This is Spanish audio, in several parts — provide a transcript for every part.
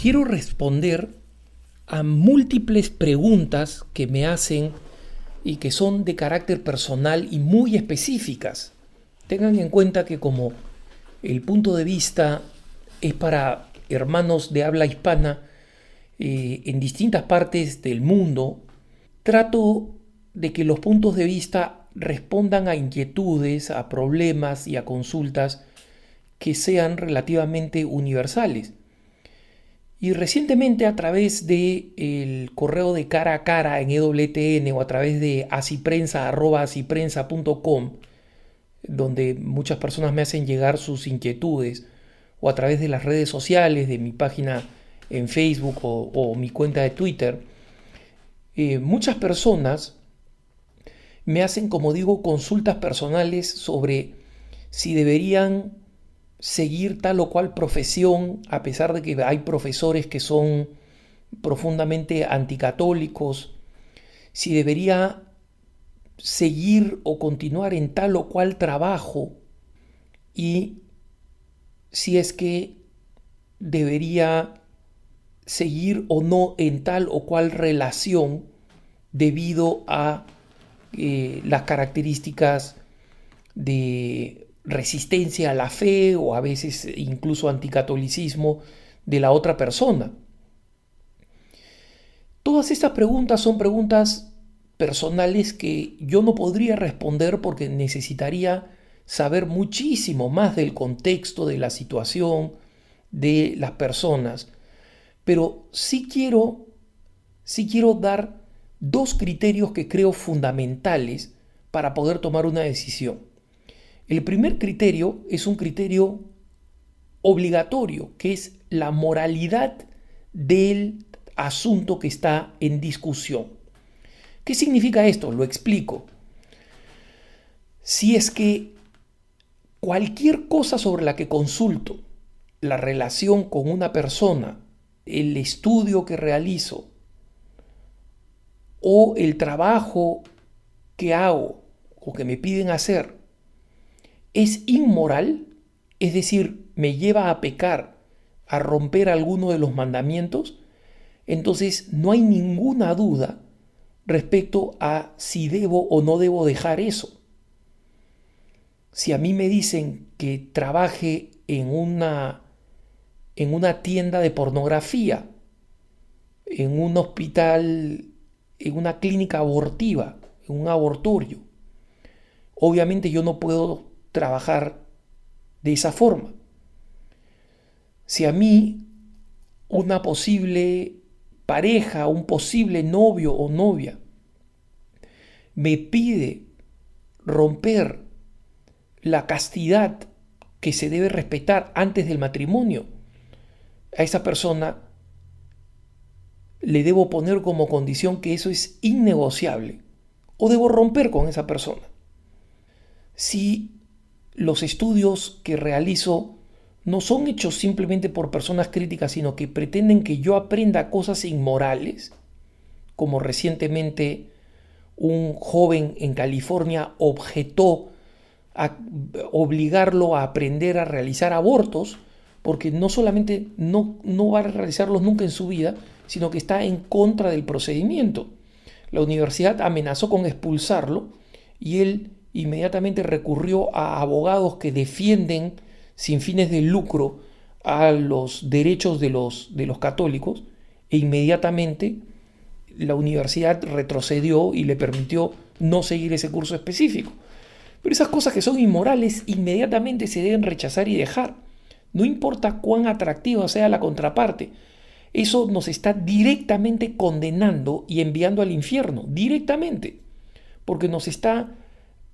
quiero responder a múltiples preguntas que me hacen y que son de carácter personal y muy específicas. Tengan en cuenta que como el punto de vista es para hermanos de habla hispana en distintas partes del mundo, trato de que los puntos de vista respondan a inquietudes, a problemas y a consultas que sean relativamente universales. Y recientemente a través del correo de cara a cara en EWTN o a través de asiprensa@asiprensa.com, donde muchas personas me hacen llegar sus inquietudes, o a través de las redes sociales, de mi página en Facebook o mi cuenta de Twitter, muchas personas me hacen, como digo, consultas personales sobre si deberían seguir tal o cual profesión, a pesar de que hay profesores que son profundamente anticatólicos, si debería seguir o continuar en tal o cual trabajo y si es que debería seguir o no en tal o cual relación debido a las características de resistencia a la fe o a veces incluso anticatolicismo de la otra persona. Todas estas preguntas son preguntas personales que yo no podría responder porque necesitaría saber muchísimo más del contexto, de la situación, de las personas. Pero sí quiero dar dos criterios que creo fundamentales para poder tomar una decisión. El primer criterio es un criterio obligatorio, que es la moralidad del asunto que está en discusión. ¿Qué significa esto? Lo explico. Si es que cualquier cosa sobre la que consulto, la relación con una persona, el estudio que realizo o el trabajo que hago o que me piden hacer, es inmoral, es decir, me lleva a pecar, a romper alguno de los mandamientos, entonces no hay ninguna duda respecto a si debo o no debo dejar eso. Si a mí me dicen que trabaje en una tienda de pornografía, en un hospital, en una clínica abortiva, en un abortorio, obviamente yo no puedo trabajar de esa forma. Si a mí una posible pareja, un posible novio o novia me pide romper la castidad que se debe respetar antes del matrimonio, a esa persona le debo poner como condición que eso es innegociable o debo romper con esa persona. Si los estudios que realizo no son hechos simplemente por personas críticas, sino que pretenden que yo aprenda cosas inmorales, como recientemente un joven en California objetó a obligarlo a aprender a realizar abortos, porque no solamente no va a realizarlos nunca en su vida, sino que está en contra del procedimiento. La universidad amenazó con expulsarlo y él inmediatamente recurrió a abogados que defienden sin fines de lucro a los derechos de los católicos, e inmediatamente la universidad retrocedió y le permitió no seguir ese curso específico. Pero esas cosas que son inmorales inmediatamente se deben rechazar y dejar. No importa cuán atractiva sea la contraparte, eso nos está directamente condenando y enviando al infierno, directamente, porque nos está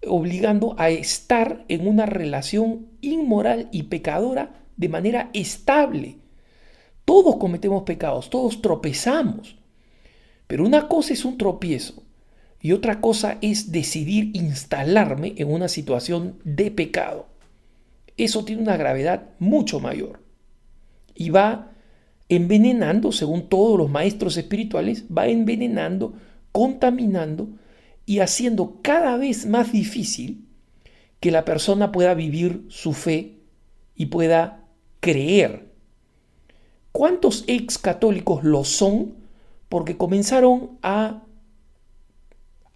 obligando a estar en una relación inmoral y pecadora de manera estable. Todos cometemos pecados, todos tropezamos, pero una cosa es un tropiezo y otra cosa es decidir instalarme en una situación de pecado. Eso tiene una gravedad mucho mayor y va envenenando, según todos los maestros espirituales, va envenenando, contaminando y haciendo cada vez más difícil que la persona pueda vivir su fe y pueda creer. ¿Cuántos ex católicos lo son porque comenzaron a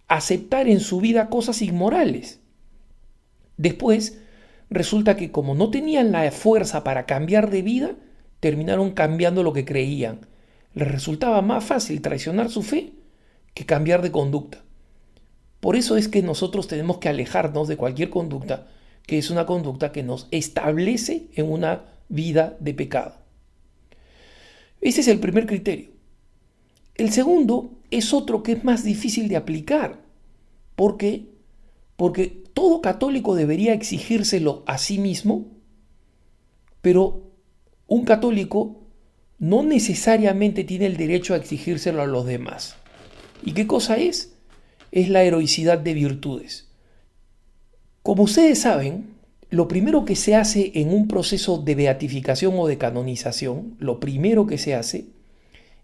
aceptar en su vida cosas inmorales? Después, resulta que como no tenían la fuerza para cambiar de vida, terminaron cambiando lo que creían. Les resultaba más fácil traicionar su fe que cambiar de conducta. Por eso es que nosotros tenemos que alejarnos de cualquier conducta que es una conducta que nos establece en una vida de pecado. Ese es el primer criterio. El segundo es otro que es más difícil de aplicar. ¿Por qué? Porque todo católico debería exigírselo a sí mismo, pero un católico no necesariamente tiene el derecho a exigírselo a los demás. ¿Y qué cosa es? Es la heroicidad de virtudes. Como ustedes saben, lo primero que se hace en un proceso de beatificación o de canonización, lo primero que se hace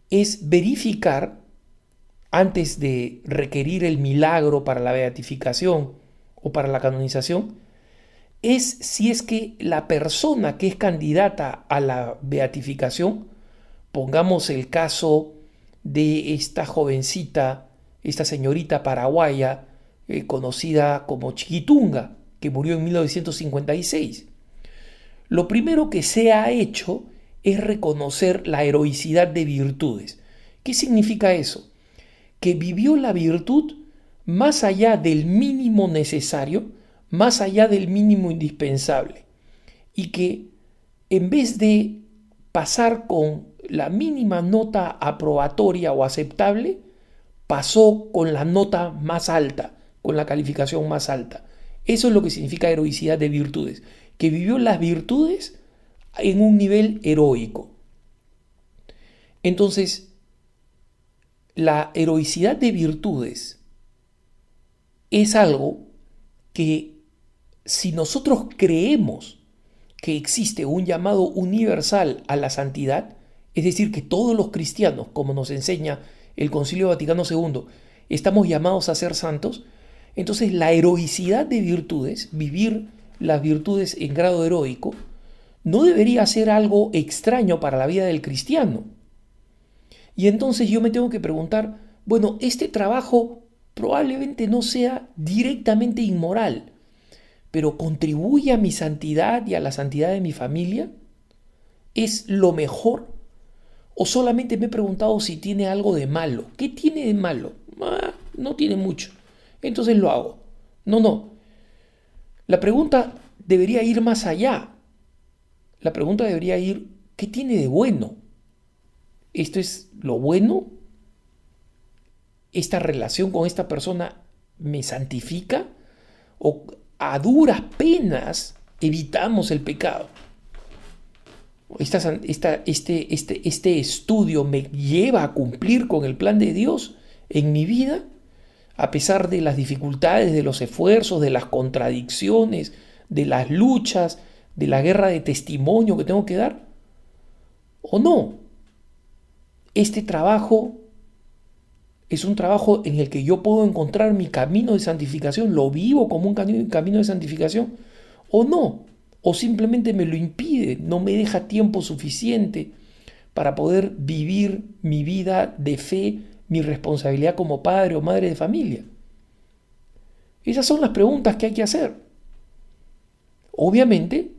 es verificar, antes de requerir el milagro para la beatificación o para la canonización, es si es que la persona que es candidata a la beatificación, pongamos el caso de esta jovencita, esta señorita paraguaya, conocida como Chiquitunga, que murió en 1956. Lo primero que se ha hecho es reconocer la heroicidad de virtudes. ¿Qué significa eso? Que vivió la virtud más allá del mínimo necesario, más allá del mínimo indispensable, y que en vez de pasar con la mínima nota aprobatoria o aceptable, pasó con la nota más alta, con la calificación más alta. Eso es lo que significa heroicidad de virtudes, que vivió las virtudes en un nivel heroico. Entonces, la heroicidad de virtudes es algo que, si nosotros creemos que existe un llamado universal a la santidad, es decir, que todos los cristianos, como nos enseña el Concilio Vaticano II, estamos llamados a ser santos, entonces la heroicidad de virtudes, vivir las virtudes en grado heroico, no debería ser algo extraño para la vida del cristiano. Y entonces yo me tengo que preguntar, bueno, este trabajo probablemente no sea directamente inmoral, pero ¿contribuye a mi santidad y a la santidad de mi familia? ¿Es lo mejor? ¿O solamente me he preguntado si tiene algo de malo? ¿Qué tiene de malo? No tiene mucho. Entonces lo hago. No. La pregunta debería ir más allá. La pregunta debería ir, ¿qué tiene de bueno? ¿Esto es lo bueno? ¿Esta relación con esta persona me santifica? ¿O a duras penas evitamos el pecado? Este estudio me lleva a cumplir con el plan de Dios en mi vida, a pesar de las dificultades, de los esfuerzos, de las contradicciones, de las luchas, de la guerra de testimonio que tengo que dar, ¿o no? Este trabajo es un trabajo en el que yo puedo encontrar mi camino de santificación, lo vivo como un camino de santificación, ¿o no? O simplemente me lo impide, no me deja tiempo suficiente para poder vivir mi vida de fe, mi responsabilidad como padre o madre de familia. Esas son las preguntas que hay que hacer. Obviamente,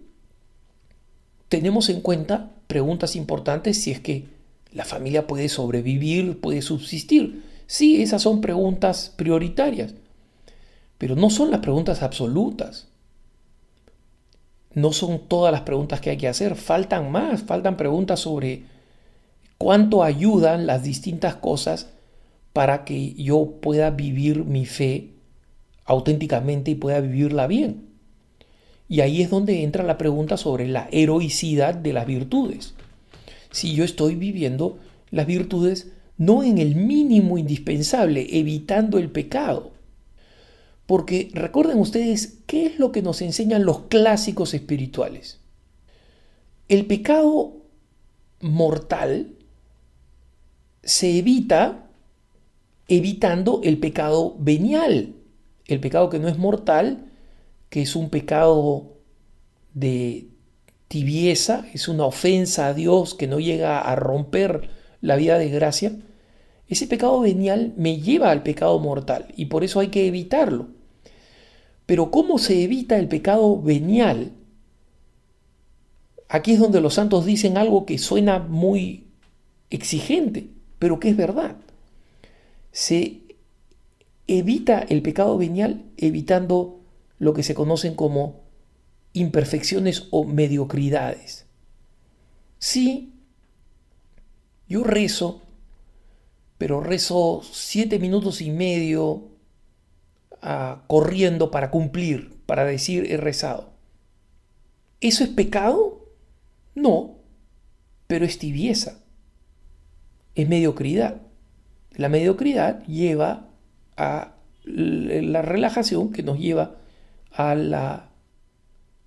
tenemos en cuenta preguntas importantes si es que la familia puede sobrevivir, puede subsistir. Sí, esas son preguntas prioritarias, pero no son las preguntas absolutas. No son todas las preguntas que hay que hacer, faltan más, faltan preguntas sobre cuánto ayudan las distintas cosas para que yo pueda vivir mi fe auténticamente y pueda vivirla bien. Y ahí es donde entra la pregunta sobre la heroicidad de las virtudes. Si yo estoy viviendo las virtudes no en el mínimo indispensable, evitando el pecado. Porque recuerden ustedes, ¿qué es lo que nos enseñan los clásicos espirituales? El pecado mortal se evita evitando el pecado venial, el pecado que no es mortal, que es un pecado de tibieza, es una ofensa a Dios que no llega a romper la vida de gracia, ese pecado venial me lleva al pecado mortal y por eso hay que evitarlo. Pero ¿cómo se evita el pecado venial? Aquí es donde los santos dicen algo que suena muy exigente, pero que es verdad. Se evita el pecado venial evitando lo que se conocen como imperfecciones o mediocridades. Sí, yo rezo, pero rezo 7 minutos y medio corriendo para cumplir, para decir he rezado. ¿Eso es pecado? No, pero es tibieza, es mediocridad. La mediocridad lleva a la relajación que nos lleva al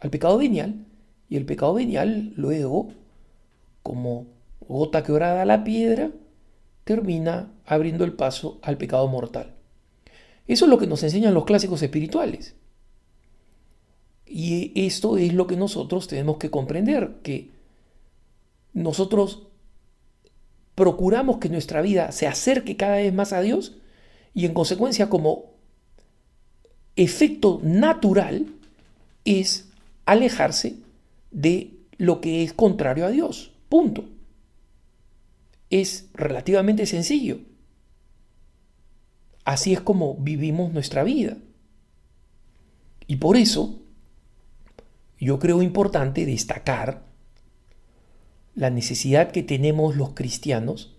pecado venial, y el pecado venial luego, como gota quebrada a la piedra, termina abriendo el paso al pecado mortal. Eso es lo que nos enseñan los clásicos espirituales. Y esto es lo que nosotros tenemos que comprender, que nosotros procuramos que nuestra vida se acerque cada vez más a Dios y en consecuencia como efecto natural es alejarse de lo que es contrario a Dios. Punto. Es relativamente sencillo. Así es como vivimos nuestra vida. Y por eso yo creo importante destacar la necesidad que tenemos los cristianos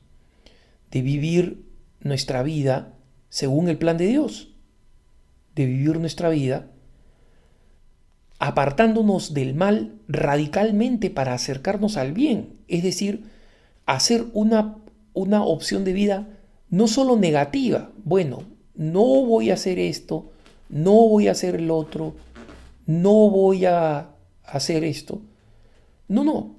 de vivir nuestra vida según el plan de Dios, de vivir nuestra vida apartándonos del mal radicalmente para acercarnos al bien, es decir, hacer una opción de vida no solo negativa, bueno, no voy a hacer esto, no voy a hacer el otro, no voy a hacer esto. No.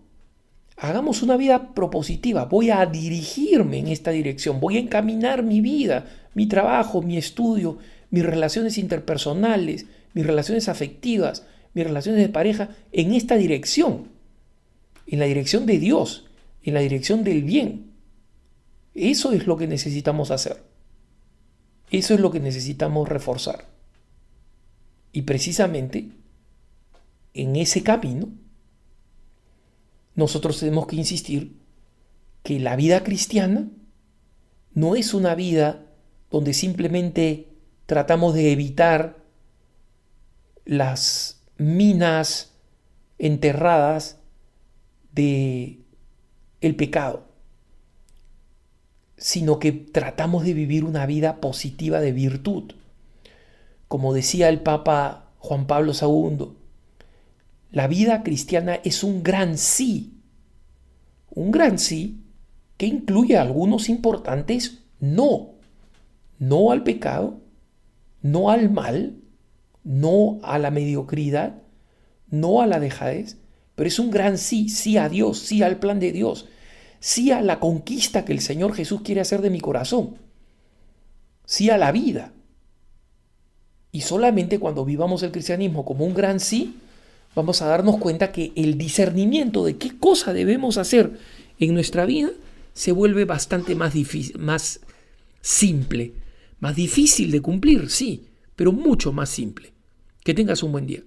Hagamos una vida propositiva, voy a dirigirme en esta dirección, voy a encaminar mi vida, mi trabajo, mi estudio, mis relaciones interpersonales, mis relaciones afectivas, mis relaciones de pareja en esta dirección, en la dirección de Dios, en la dirección del bien. Eso es lo que necesitamos hacer. Eso es lo que necesitamos reforzar. Y precisamente en ese camino nosotros tenemos que insistir que la vida cristiana no es una vida donde simplemente tratamos de evitar las minas enterradas de el pecado, sino que tratamos de vivir una vida positiva de virtud. Como decía el Papa Juan Pablo II, la vida cristiana es un gran sí que incluye algunos importantes no. No al pecado, no al mal, no a la mediocridad, no a la dejadez, pero es un gran sí, sí a Dios, sí al plan de Dios, sí a la conquista que el Señor Jesús quiere hacer de mi corazón, sí a la vida. Y solamente cuando vivamos el cristianismo como un gran sí, vamos a darnos cuenta que el discernimiento de qué cosa debemos hacer en nuestra vida se vuelve bastante más difícil, más simple, más difícil de cumplir, sí, pero mucho más simple. Que tengas un buen día.